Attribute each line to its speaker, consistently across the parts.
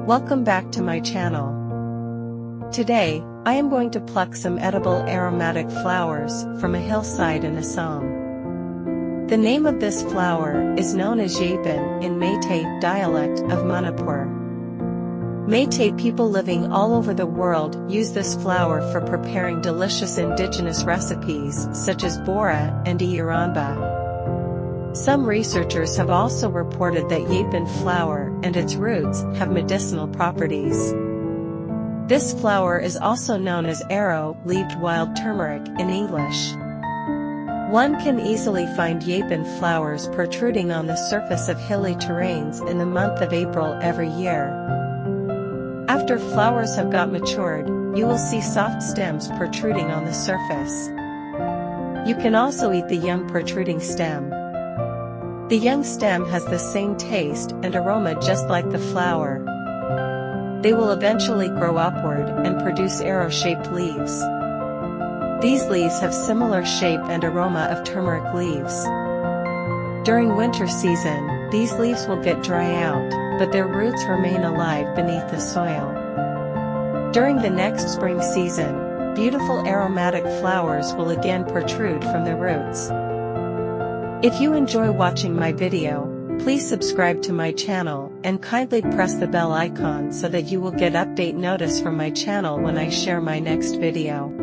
Speaker 1: Welcome back to my channel. Today, I am going to pluck some edible aromatic flowers from a hillside in Assam. The name of this flower is known as Yaaipan in Meitei dialect of Manipur. Meitei people living all over the world use this flower for preparing delicious indigenous recipes such as bora and iranba. Some researchers have also reported that Yaipan flower and its roots have medicinal properties. This flower is also known as arrow-leaved wild turmeric in English. One can easily find Yaipan flowers protruding on the surface of hilly terrains in the month of April every year. After flowers have got matured, you will see soft stems protruding on the surface. You can also eat the young protruding stem. The young stem has the same taste and aroma just like the flower. They will eventually grow upward and produce arrow-shaped leaves. These leaves have similar shape and aroma of turmeric leaves. During winter season, these leaves will get dry out, but their roots remain alive beneath the soil. During the next spring season, beautiful aromatic flowers will again protrude from the roots. If you enjoy watching my video, please subscribe to my channel and kindly press the bell icon so that you will get update notice from my channel when I share my next video.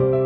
Speaker 2: you.